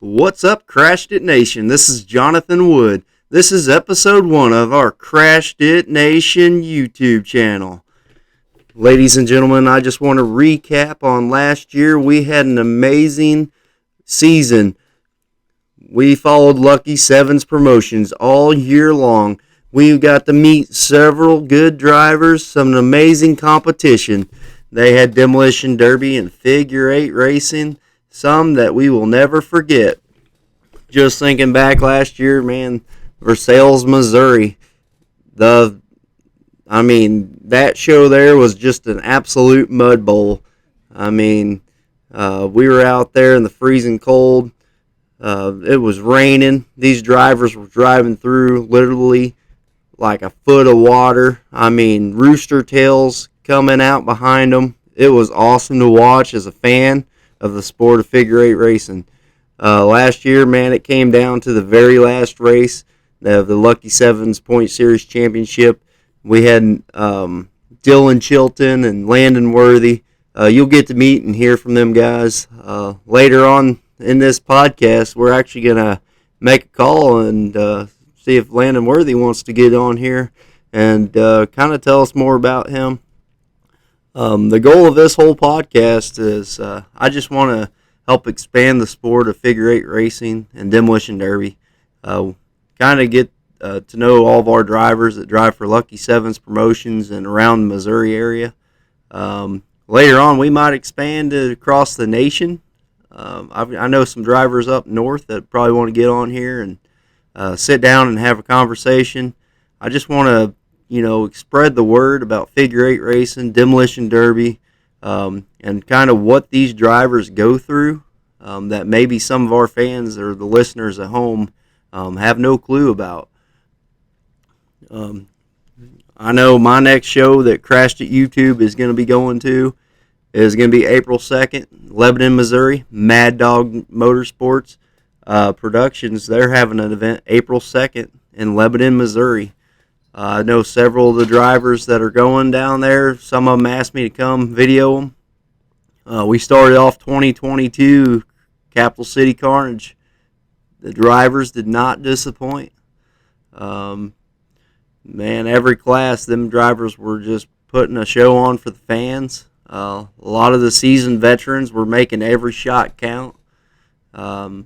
What's up, Crashed It Nation? This is Jonathan Wood. This is episode 1 of our Crashed It Nation YouTube channel. Ladies and gentlemen, I just want to recap on last year. We had an amazing season. We followed Lucky Sevens promotions all year long. We got to meet several good drivers, some amazing competition. They had Demolition Derby and Figure 8 racing, some that we will never forget. Just thinking back last year, man, Versailles, Missouri, that show there was just an absolute mud bowl. We were out there in the freezing cold. It was raining. These drivers were driving through literally like a foot of water. Rooster tails coming out behind them. It was awesome to watch as a fan of the sport of figure eight racing. Last year, man, it came down to the very last race of the Lucky Sevens Point Series Championship. We had Dylan Chilton and Landon Worthy. You'll get to meet and hear from them guys later on in this podcast. We're actually going to make a call and see if Landon Worthy wants to get on here and kind of tell us more about him. The goal of this whole podcast is I just want to help expand the sport of figure eight racing and demolition derby. Kind of get to know all of our drivers that drive for Lucky Sevens promotions and around the Missouri area. Later on, we might expand it across the nation. I know some drivers up north that probably want to get on here and sit down and have a conversation. I just want to, spread the word about figure eight racing, demolition derby, and kind of what these drivers go through that maybe some of our fans or the listeners at home have no clue about. I know my next show that Crashed at YouTube is going to be going to is going to be April 2nd, Lebanon, Missouri. Mad Dog Motorsports Productions, they're having an event April 2nd in Lebanon, Missouri. I know several of the drivers that are going down there. Some of them asked me to come video them. We started off 2022 Capital City Carnage. The drivers did not disappoint. Man, every class, them drivers were just putting a show on for the fans. A lot of the seasoned veterans were making every shot count. So,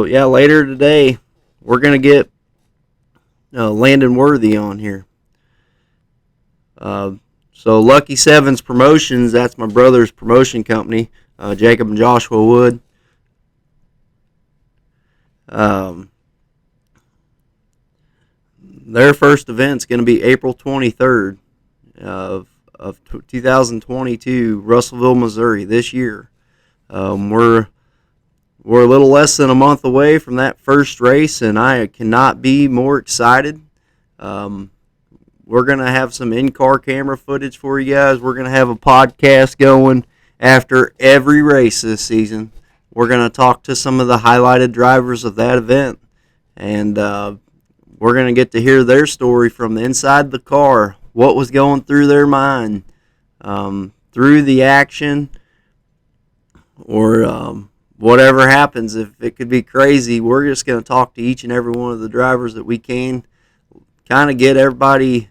yeah, later today, we're going to get Landon Worthy on here. So Lucky Sevens Promotions, that's my brother's promotion company, Jacob and Joshua Wood. Their first event's going to be April 23rd of 2022, Russellville, Missouri, this year. We're a little less than a month away from that first race, and I cannot be more excited. We're going to have some in-car camera footage for you guys. We're going to have a podcast going after every race this season. We're going to talk to some of the highlighted drivers of that event, and we're going to get to hear their story from inside the car, what was going through their mind, through the action, or whatever happens. If it could be crazy, we're just going to talk to each and every one of the drivers that we can, kind of get everybody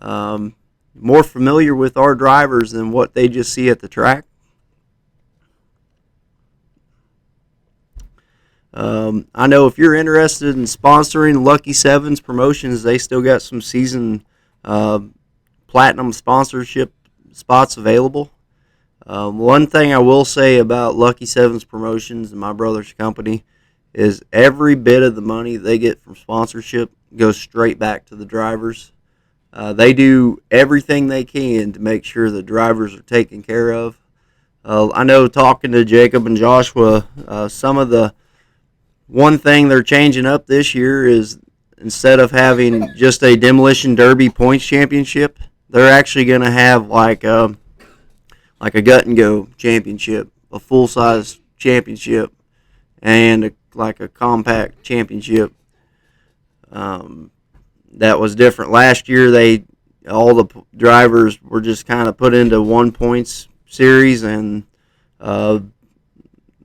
more familiar with our drivers than what they just see at the track. I know if you're interested in sponsoring Lucky Sevens Promotions, they still got some season platinum sponsorship spots available. One thing I will say about Lucky Sevens Promotions and my brother's company is every bit of the money they get from sponsorship goes straight back to the drivers. They do everything they can to make sure the drivers are taken care of. I know talking to Jacob and Joshua, some of the one thing they're changing up this year is instead of having just a demolition derby points championship, they're actually going to have like a gut and go championship, a full size championship, and like a compact championship. That was different. Last year, all the drivers were just kind of put into one points series, and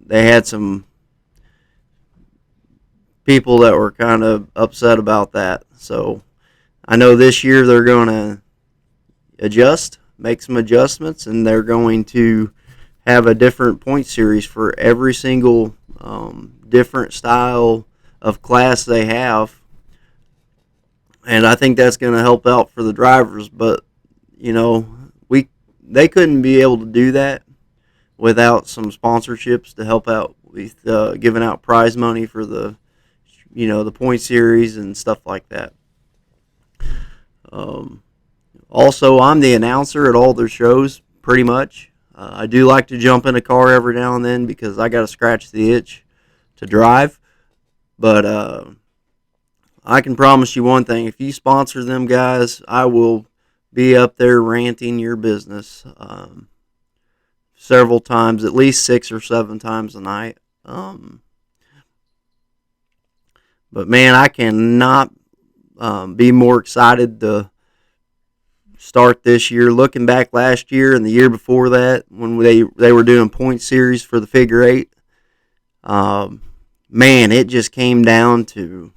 they had some people that were kind of upset about that. So I know this year they're going to make some adjustments, and they're going to have a different point series for every single different style of class they have. And I think that's going to help out for the drivers. But, you know, they couldn't be able to do that without some sponsorships to help out with giving out prize money for the point series and stuff like that. Um, Also, I'm the announcer at all their shows, pretty much. I do like to jump in a car every now and then because I got to scratch the itch to drive. But I can promise you one thing. If you sponsor them guys, I will be up there ranting your business several times, at least 6 or 7 times a night. But, man, I cannot be more excited to start this year. Looking back last year and the year before that, when they were doing point series for the figure eight, man, it just came down to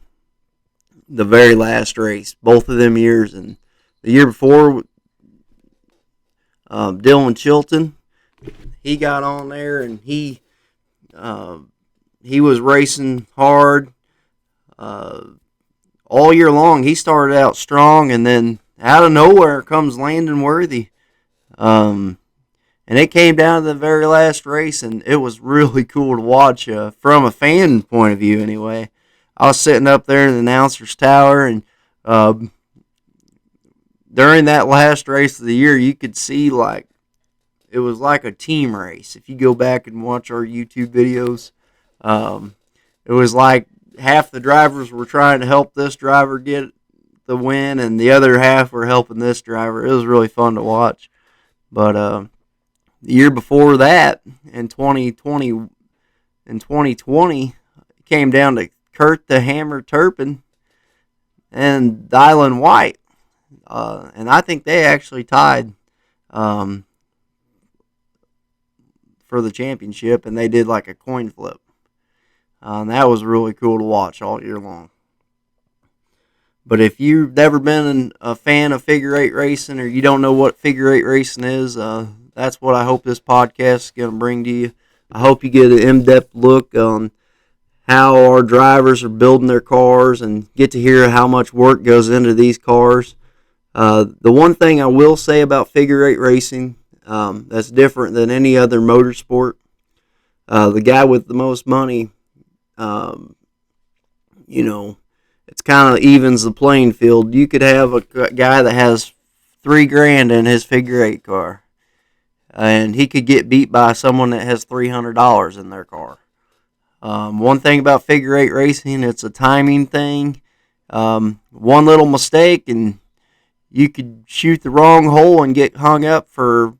the very last race, both of them years. And the year before, Dylan Chilton, he got on there and he was racing hard all year long. He started out strong, and then out of nowhere comes Landon Worthy. And it came down to the very last race, and it was really cool to watch from a fan point of view anyway. I was sitting up there in the announcer's tower, and during that last race of the year, you could see it was like a team race. If you go back and watch our YouTube videos, it was like half the drivers were trying to help this driver get the win, and the other half were helping this driver. It was really fun to watch. But the year before that, in 2020, it came down to Kurt the Hammer Turpin and Dylan White. And I think they actually tied for the championship, and they did like a coin flip. And that was really cool to watch all year long. But if you've never been a fan of figure eight racing, or you don't know what figure eight racing is, that's what I hope this podcast is going to bring to you. I hope you get an in-depth look on how our drivers are building their cars and get to hear how much work goes into these cars. The one thing I will say about figure eight racing that's different than any other motorsport, the guy with the most money, it's kind of evens the playing field. You could have a guy that has $3,000 in his figure eight car, and he could get beat by someone that has $300 in their car. One thing about figure eight racing, it's a timing thing. One little mistake, and you could shoot the wrong hole and get hung up for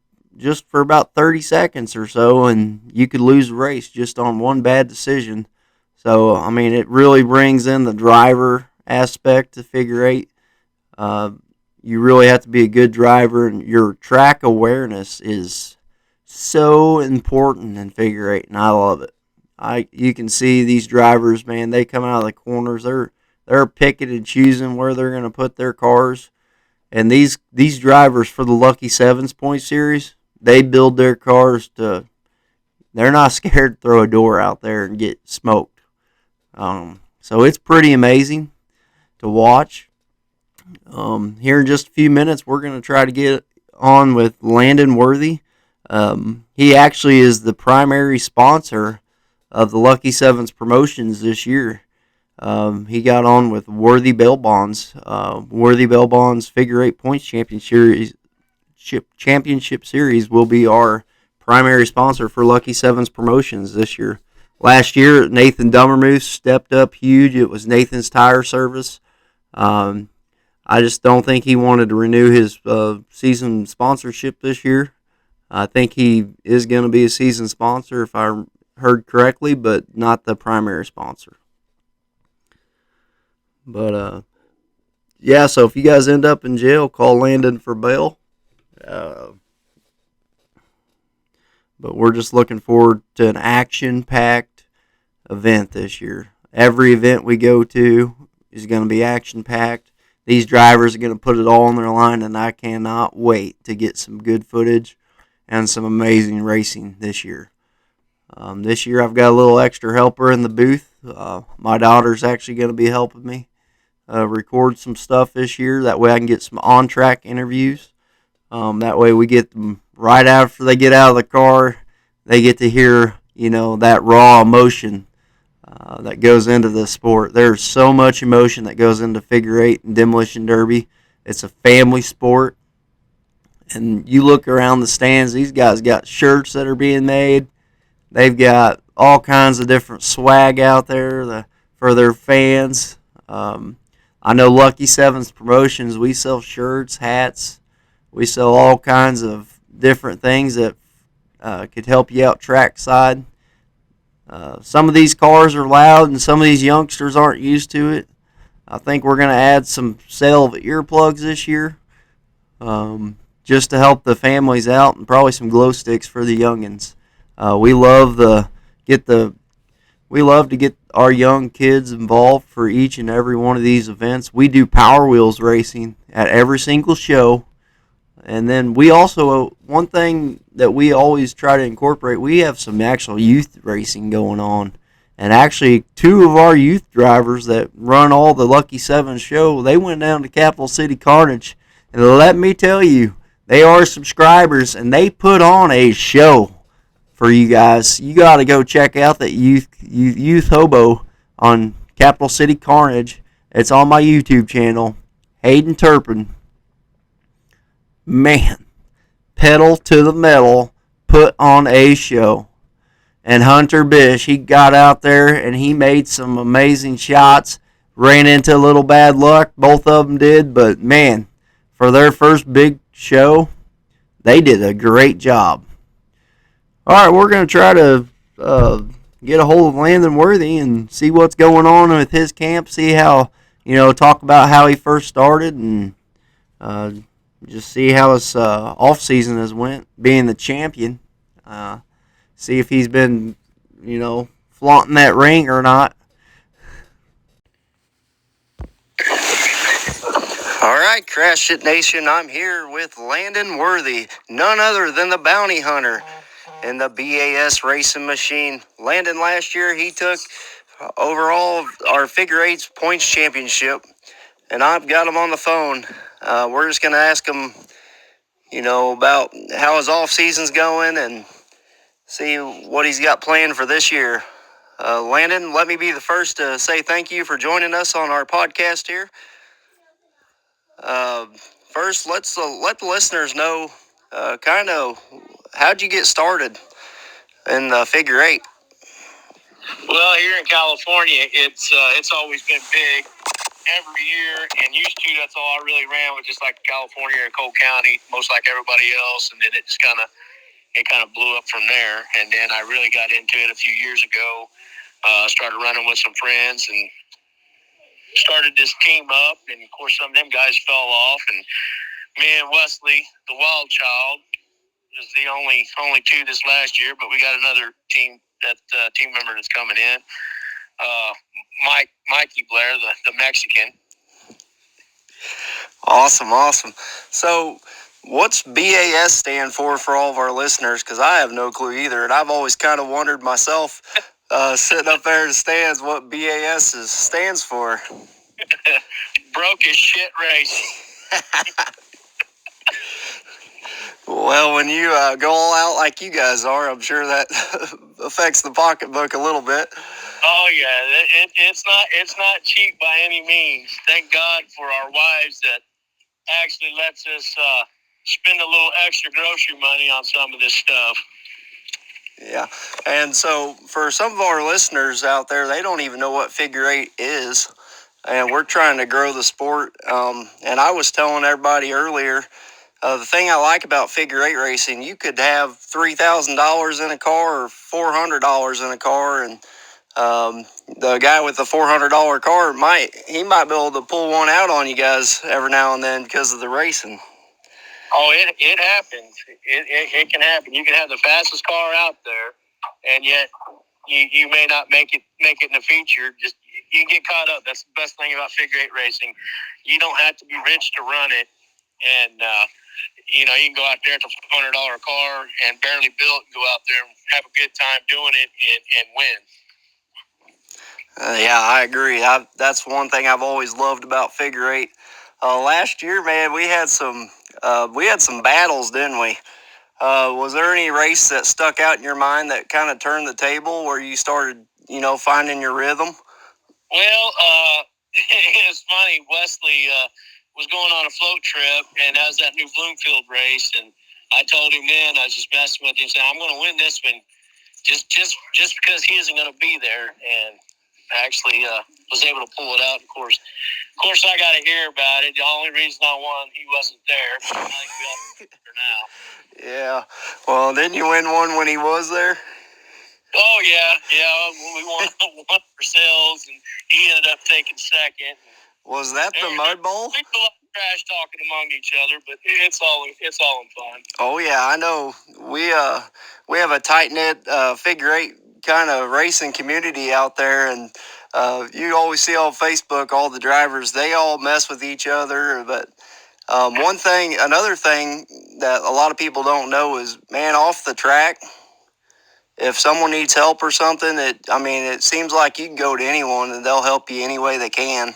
about 30 seconds or so, and you could lose the race just on one bad decision. So, I mean, it really brings in the driver aspect to figure eight. You really have to be a good driver, and your track awareness is so important in figure eight, and I love it. You can see these drivers, man, they come out of the corners. They're picking and choosing where they're going to put their cars. And these drivers for the Lucky Sevens point series, they build their cars to, they're not scared to throw a door out there and get smoked. So it's pretty amazing to watch. Here in just a few minutes, we're going to try to get on with Landon Worthy. He actually is the primary sponsor of the Lucky Sevens promotions this year. He got on with Worthy Bail Bonds. Worthy Bail Bonds Figure Eight Points Championship Series will be our primary sponsor for Lucky Sevens promotions this year. Last year, Nathan Dummermoose stepped up huge. It was Nathan's Tire Service. I just don't think he wanted to renew his season sponsorship this year. I think he is going to be a season sponsor, if I heard correctly, but not the primary sponsor. But, yeah, so if you guys end up in jail, call Landon for bail. But we're just looking forward to an action-packed event this year. Every event we go to is going to be action-packed. These drivers are going to put it all on their line, and I cannot wait to get some good footage and some amazing racing this year. This year I've got a little extra helper in the booth. My daughter's actually going to be helping me record some stuff this year. That way I can get some on-track interviews. That way we get them right after they get out of the car. They get to hear, that raw emotion that goes into the sport. There's so much emotion that goes into figure eight and demolition derby. It's a family sport. And you look around the stands, these guys got shirts that are being made. They've got all kinds of different swag out there for their fans. I know Lucky Seven's Promotions, we sell shirts, hats. We sell all kinds of different things that could help you out trackside. Some of these cars are loud and some of these youngsters aren't used to it. I think we're going to add some sale of earplugs this year just to help the families out, and probably some glow sticks for the youngins. We love to get our young kids involved for each and every one of these events. We do Power Wheels racing at every single show. And then we also, one thing that we always try to incorporate, we have some actual youth racing going on. And actually, two of our youth drivers that run all the Lucky Seven show, they went down to Capital City Carnage. And let me tell you, they are subscribers, and they put on a show for you guys. You got to go check out that youth hobo on Capital City Carnage. It's on my YouTube channel, Hayden Turpin. Man, pedal to the metal, put on a show. And Hunter Bish, he got out there and he made some amazing shots. Ran into a little bad luck, both of them did, but man, for their first big show, they did a great job. All right, we're going to try to get a hold of Landon Worthy and see what's going on with his camp, see how, talk about how he first started, and just see how his off season has went, being the champion. See if he's been, flaunting that ring or not. All right, Crash It Nation, I'm here with Landon Worthy, none other than the bounty hunter in the BAS racing machine. Landon, last year, he took overall our figure eights points championship, and I've got him on the phone. We're just going to ask him, about how his off season's going and see what he's got planned for this year. Landon, let me be the first to say thank you for joining us on our podcast here. First, let's let the listeners know kind of how'd you get started in figure eight. Well, here in California, it's always been big every year, and used to that's all I really ran with, just like California and Cole County, most like everybody else, and then it just kind of blew up from there. And then I really got into it a few years ago. Started running with some friends and started this team up, and of course some of them guys fell off, and me and Wesley, the wild child, was the only two this last year, but we got another team member that's coming in. Mikey Blair, the Mexican. Awesome. So what's BAS stand for all of our listeners? Because I have no clue either, and I've always kind of wondered myself, sitting up there in the stands, what BAS stands for. Broke as shit racing. Well, when you go all out like you guys are, I'm sure that affects the pocketbook a little bit. Oh yeah, it's not cheap by any means. Thank God for our wives that actually lets us spend a little extra grocery money on some of this stuff. Yeah, and so for some of our listeners out there, they don't even know what figure eight is, and we're trying to grow the sport. And I was telling everybody earlier, the thing I like about figure eight racing, you could have $3,000 in a car or $400 in a car, and the guy with the $400 car might be able to pull one out on you guys every now and then because of the racing. Oh, it happens. It can happen. You can have the fastest car out there, and yet you may not make it in the feature. Just you can get caught up. That's the best thing about figure eight racing. You don't have to be rich to run it, and you can go out there with a $400 car and barely built, and go out there and have a good time doing it and win. Yeah, I agree. That's one thing I've always loved about figure eight. Last year, man, we had some battles, didn't we? Was there any race that stuck out in your mind that kind of turned the table where you started, finding your rhythm? Well, it was funny. Wesley was going on a float trip, and that was that new Bloomfield race. And I told him then, I was just messing with him, saying, I'm going to win this one just because he isn't going to be there. And I actually was able to pull it out. Of course, I got to hear about it. The only reason I won, he wasn't there. But I think we got to there now. Yeah. Well, didn't you win one when he was there? Oh, yeah. We won ourselves, and he ended up taking second. Was that the Mud Bowl? We do a lot of trash talking among each other, but it's all in fun. Oh yeah, I know. We have a tight knit figure eight kind of racing community out there, and you always see on Facebook all the drivers. They all mess with each other, but another thing that a lot of people don't know is, man, off the track, if someone needs help or something, it seems like you can go to anyone and they'll help you any way they can.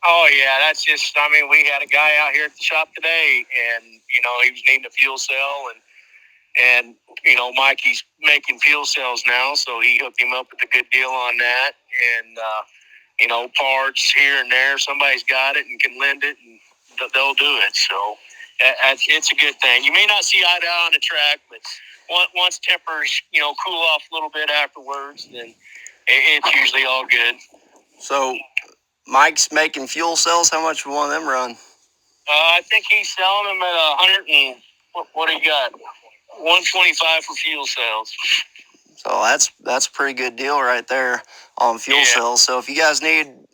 Oh, yeah, that's just, we had a guy out here at the shop today, and, he was needing a fuel cell, and Mikey's making fuel cells now, so he hooked him up with a good deal on that, and, parts here and there, somebody's got it and can lend it, and they'll do it, so it's a good thing. You may not see eye to eye on the track, but once tempers, cool off a little bit afterwards, then it's usually all good. So Mike's making fuel cells. How much will one of them run? I think he's selling them at 100 and what do you got? 125 for fuel cells. So that's a pretty good deal right there on fuel cells. So if you guys you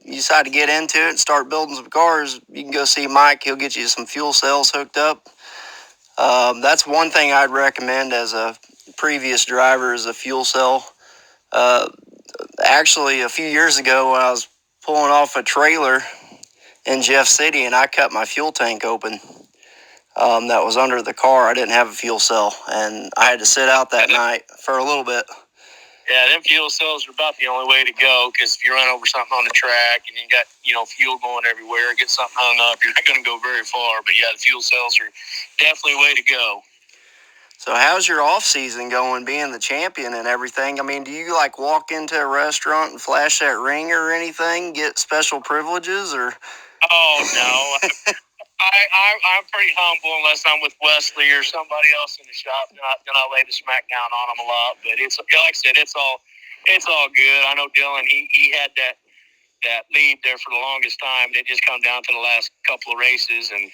decide to get into it and start building some cars, you can go see Mike. He'll get you some fuel cells hooked up. That's one thing I'd recommend as a previous driver is a fuel cell. Actually, a few years ago when I was pulling off a trailer in Jeff City and I cut my fuel tank open, that was under the car. I didn't have a fuel cell, and I had to sit out that night for a little bit. Yeah, them fuel cells are about the only way to go, because if you run over something on the track and you got, fuel going everywhere, get something hung up, you're not going to go very far. But yeah, the fuel cells are definitely a way to go. So how's your off season going, being the champion and everything? Do you walk into a restaurant and flash that ring or anything, get special privileges, or? Oh no, I'm pretty humble unless I'm with Wesley or somebody else in the shop. Then I lay the smack down on them a lot. But it's like I said, it's all good. I know Dylan. He had that lead there for the longest time. It just come down to the last couple of races, and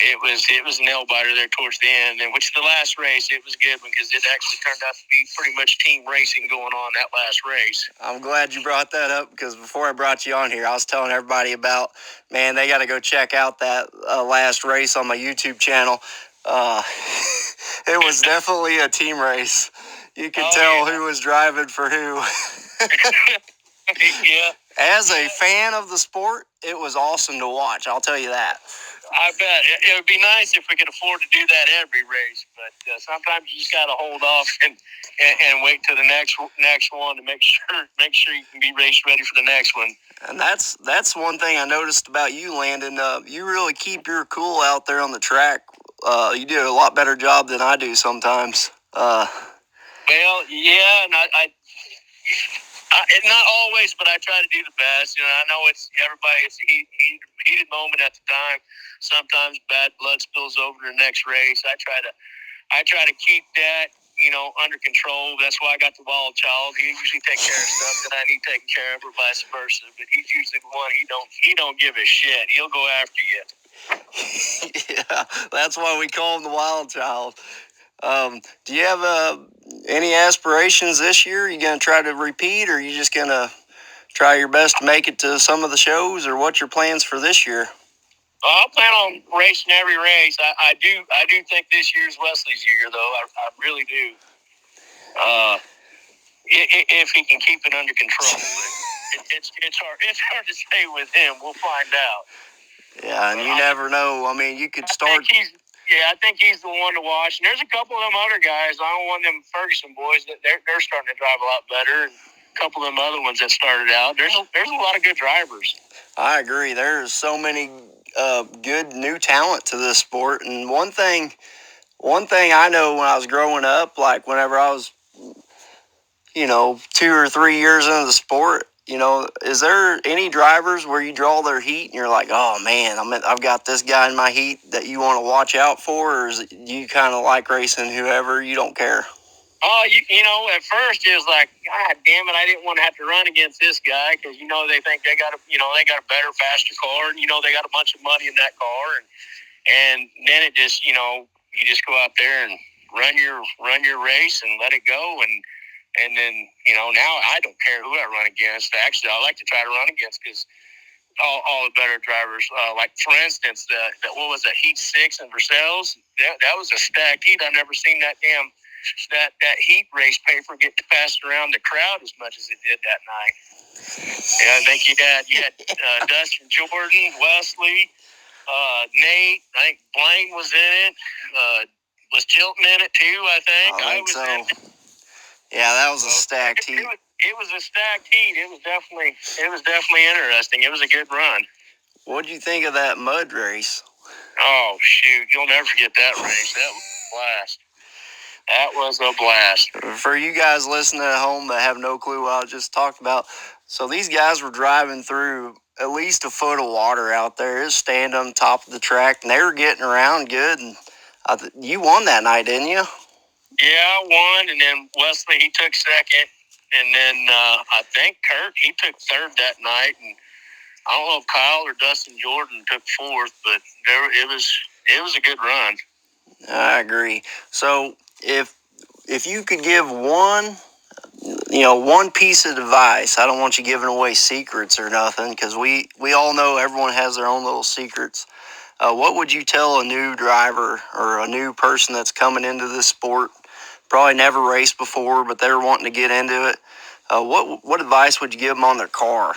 it was a nail biter there towards the end. And which the last race, it was good because it actually turned out to be pretty much team racing going on that last race. I'm glad you brought that up, because before I brought you on here, I was telling everybody about, man, they got to go check out that last race on my YouTube channel. It was definitely a team race. You could tell who was driving for who. Yeah. As a fan of the sport, it was awesome to watch. I'll tell you that. I bet it would be nice if we could afford to do that every race, but sometimes you just got to hold off and wait till the next one to make sure you can be race ready for the next one. And that's one thing I noticed about you, Landon. You really keep your cool out there on the track. You do a lot better job than I do sometimes. Well, yeah, and I not always, but I try to do the best. I know it's a heated moment at the time. Sometimes bad blood spills over to the next race. I try to keep that, under control. That's why I got the wild child. He usually takes care of stuff that I need taken care of, or vice versa. But he's usually the one he don't give a shit. He'll go after you. Yeah, that's why we call him the wild child. Do you have any aspirations this year? Are you going to try to repeat, or are you just going to try your best to make it to some of the shows, or what's your plans for this year? I plan on racing every race. I do think this year's Wesley's year, though. I really do. If he can keep it under control, but it's hard to say with him. We'll find out. Yeah, and you never know. I mean, you could start. I think he's the one to watch. And there's a couple of them other guys. I don't want them Ferguson boys that they're starting to drive a lot better. And a couple of them other ones that started out. There's a lot of good drivers. I agree. There's so many good new talent to this sport. And one thing I know when I was growing up, like whenever I was, 2 or 3 years into the sport, is there any drivers where you draw their heat and you're like, oh man, I've got this guy in my heat that you want to watch out for, or is it you kind of like racing whoever, you don't care? Oh, at first it was like, God damn it, I didn't want to have to run against this guy because they think they got a better, faster car, and they got a bunch of money in that car, and then it just you just go out there and run your race and let it go, and then now I don't care who I run against. Actually, I like to try to run against because all the better drivers, like for instance, what was that Heat 6 in Versailles? That was a stacked heat. I've never seen that heat race paper get passed around the crowd as much as it did that night. And I think you had Dustin Jordan, Wesley, Nate. I think Blaine was in it. Was Chilton in it too? I think I was in it. Yeah, that was a stacked heat. It was a stacked heat. It was definitely interesting. It was a good run. What did you think of that mud race? Oh shoot, you'll never forget that race. That was a blast. That was a blast. For you guys listening at home that have no clue what I just talked about, so these guys were driving through at least a foot of water out there. It was standing on top of the track, and they were getting around good. And you won that night, didn't you? Yeah, I won, and then Wesley, he took second, and then I think Kurt, he took third that night, and I don't know if Kyle or Dustin Jordan took fourth, but it was a good run. I agree. So if you could give one piece of advice, I don't want you giving away secrets or nothing, because we all know everyone has their own little secrets. What would you tell a new driver or a new person that's coming into this sport, probably never raced before, but they're wanting to get into it? What advice would you give them on their car?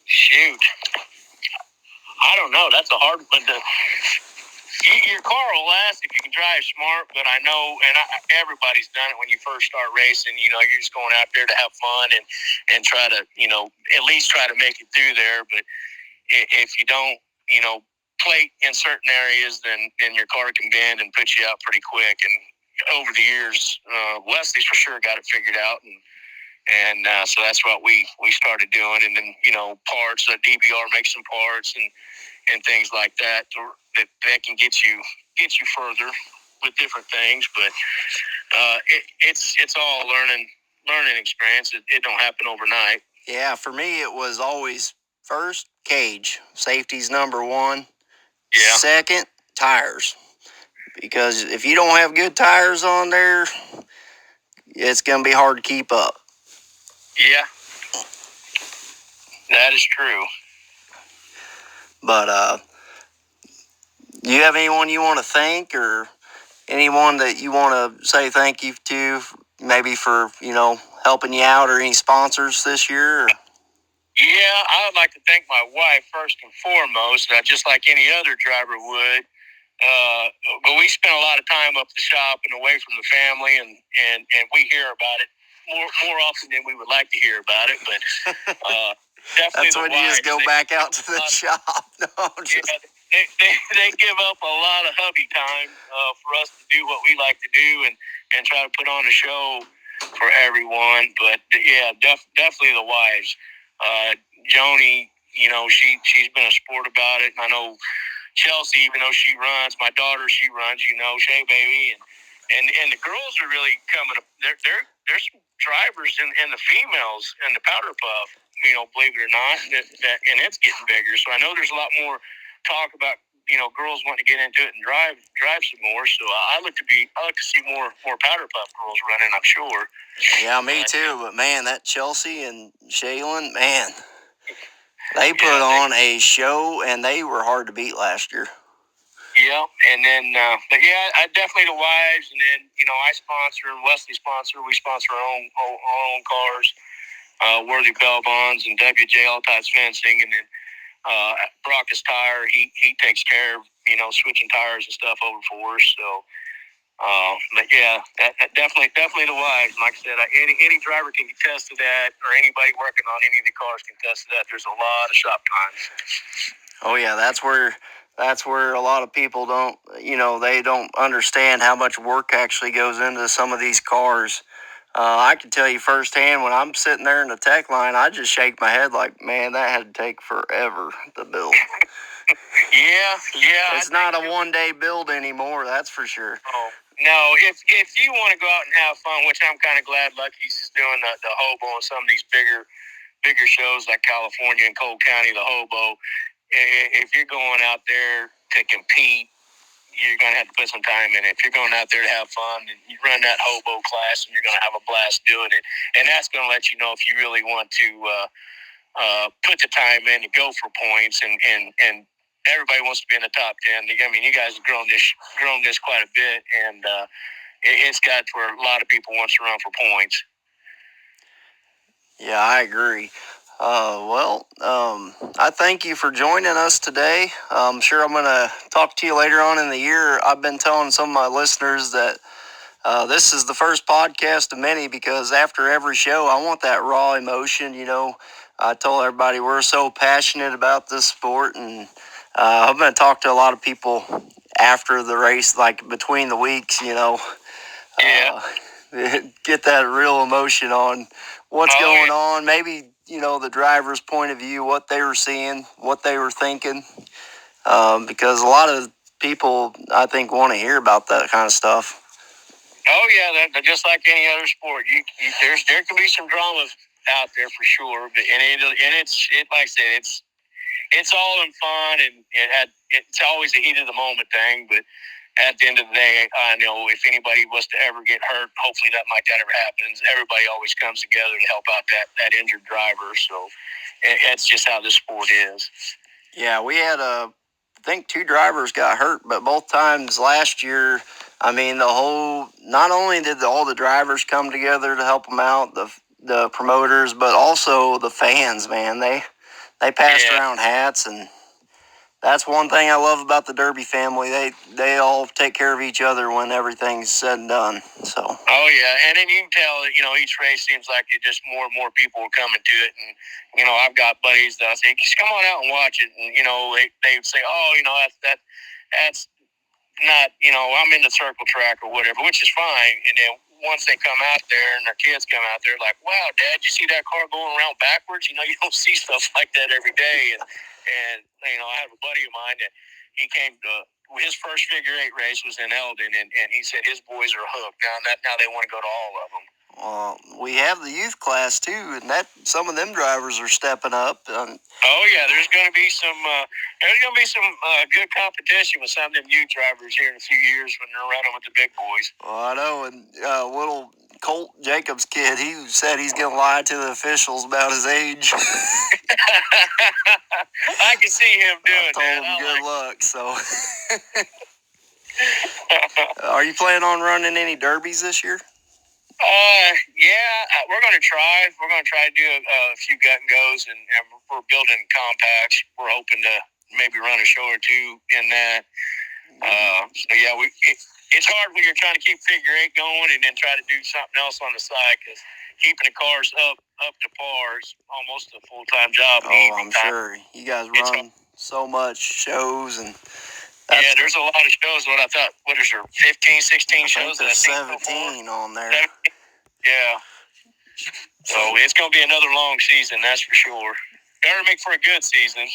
Shoot. I don't know. That's a hard one to. Your car will last if you can drive smart, but I know, and everybody's done it when you first start racing. You're just going out there to have fun and try to, at least try to make it through there. But if you don't, plate in certain areas, then your car can bend and put you out pretty quick. And over the years, Wesley's for sure got it figured out, and so that's what we started doing. And then parts, DBR makes some parts and things like that that can get you further with different things. But it's all learning experience. It don't happen overnight. Yeah, for me it was always first cage, safety's number one. Yeah. Second, tires, because if you don't have good tires on there, it's gonna be hard to keep up. Yeah, that is true. But do you have anyone you want to thank, or anyone that you want to say thank you to, maybe for helping you out, or any sponsors this year? Or? Yeah, I would like to thank my wife first and foremost, just like any other driver would. But we spend a lot of time up the shop and away from the family, and we hear about it more often than we would like to hear about it. But definitely that's when you just go back out to the shop. No, they give up a lot of hubby time for us to do what we like to do and try to put on a show for everyone. But yeah, definitely the wives. Joni, she's been a sport about it. And I know Chelsea, even though she runs, my daughter, she runs, Shay Baby, and the girls are really coming up. There's some drivers in the females and the powder puff, believe it or not, that and it's getting bigger. So I know there's a lot more talk about girls wanting to get into it and drive some more. So I like to see more powder puff girls running, I'm sure. Yeah, me too. But man, that Chelsea and Shaylin, man. They put on a show, and they were hard to beat last year. Yeah, and then, but yeah, definitely the wives, and then I sponsor and Wesley sponsor. We sponsor our own cars, Worthy Bell Bonds and WJ All Types Fencing, and then Brock's Tire. He takes care of switching tires and stuff over for us. So, but yeah, that definitely the wives. Like I said, any driver can contest to that, or anybody working on any of the cars can contest to that. There's a lot of shop time. Oh yeah, that's where a lot of people they don't understand how much work actually goes into some of these cars. I can tell you firsthand, when I'm sitting there in the tech line, I just shake my head like, man, that had to take forever to build. Yeah. It's not a one-day build anymore, that's for sure. Oh, no, if you want to go out and have fun, which I'm kind of glad Lucky's is doing the hobo and some of these bigger shows like California and Cole County, the hobo. If you're going out there to compete, you're going to have to put some time in it. If you're going out there to have fun, and you run that hobo class, and you're going to have a blast doing it. And that's going to let you know if you really want to put the time in to go for points. And everybody wants to be in the top 10. I mean, you guys have grown this quite a bit, and it's got where a lot of people want to run for points. Yeah, I agree. I thank you for joining us today. I'm sure I'm going to talk to you later on in the year. I've been telling some of my listeners that this is the first podcast of many, because after every show, I want that raw emotion. I told everybody we're so passionate about this sport, and I'm going to talk to a lot of people after the race, like between the weeks, get that real emotion on what's going on. Maybe, the driver's point of view, what they were seeing, what they were thinking. Because a lot of people, I think, want to hear about that kind of stuff. Oh yeah, that just like any other sport, there can be some dramas out there for sure, but it's like I said, it's all in fun, and it's always a heat of the moment thing. But at the end of the day, I know if anybody was to ever get hurt, hopefully that ever happens. Everybody always comes together to help out that injured driver. So that's just how this sport is. Yeah, we had I think 2 drivers got hurt, but both times last year, I mean, not only did all the drivers come together to help them out, the promoters, but also the fans, man. They passed around hats, and that's one thing I love about the Derby family. They all take care of each other when everything's said and done. So. Oh yeah, and then you can tell that each race seems like it just more and more people are coming to it, and I've got buddies that I say, just come on out and watch it, and they say, oh, that's not I'm in the circle track or whatever, which is fine, and then once they come out there and their kids come out there, like, wow, Dad, you see that car going around backwards? You don't see stuff like that every day. And I have a buddy of mine that he came to his first figure 8 race was in Eldon, and he said his boys are hooked. Now they want to go to all of them. We have the youth class too, and some of them drivers are stepping up. Oh yeah, there's going to be some good competition with some of them youth drivers here in a few years when they're running with the big boys. Well, I know, and little Colt Jacobs kid, he said he's going to lie to the officials about his age. I can see him doing that. I told him good luck. So, are you planning on running any derbies this year? Yeah, we're going to try. We're going to try to do a few gut and goes, and we're building compacts. We're hoping to maybe run a show or two in that. So yeah, it's hard when you're trying to keep figure 8 going and then try to do something else on the side, because keeping the cars up to par is almost a full-time job. Oh, I'm sure. You guys run so much shows, and yeah, there's a lot of shows. What I thought, what is there, 15, 16 shows? There's 17 on there. Yeah. So it's going to be another long season, that's for sure. Better make for a good season.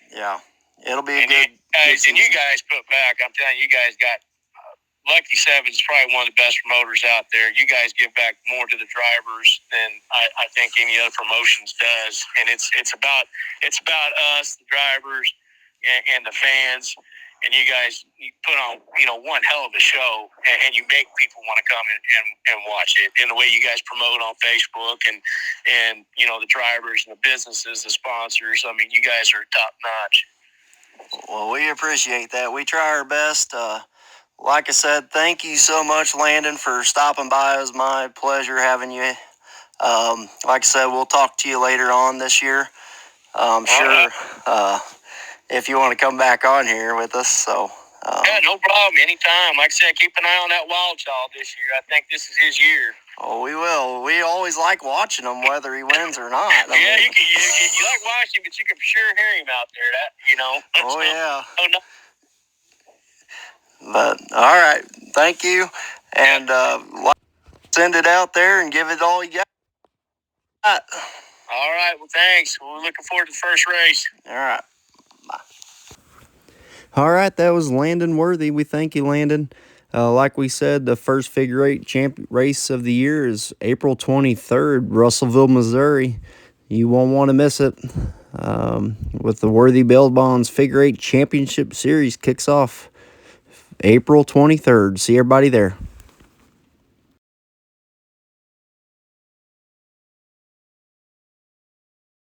Yeah, it'll be a good season. And you guys put back, I'm telling you, you guys got Lucky Seven's probably one of the best promoters out there. You guys give back more to the drivers than I think any other promotions does, and it's about us, the drivers, and the fans. and you guys put on, one hell of a show, and you make people want to come and watch it. And the way you guys promote on Facebook and the drivers and the businesses, the sponsors, I mean, you guys are top notch. Well, we appreciate that. We try our best. Like I said, thank you so much, Landon, for stopping by. It was my pleasure having you. Like I said, we'll talk to you later on this year. I'm sure if you want to come back on here with us. So yeah, no problem. Anytime. Like I said, keep an eye on that Wild Child this year. I think this is his year. Oh, we will. We always like watching him, whether he wins or not. You like watching, but you can for sure hear him out there. Oh, yeah. Oh, no. But, all right. Thank you. And send it out there and give it all you got. All right. Well, thanks. We're looking forward to the first race. All right. Bye. All right, that was Landon Worthy. We thank you, Landon. Like we said, the first figure eight race of the year is April 23rd, Russellville, Missouri. You won't want to miss it. With the Worthy Bail Bonds Figure Eight Championship Series kicks off April 23rd. See everybody there.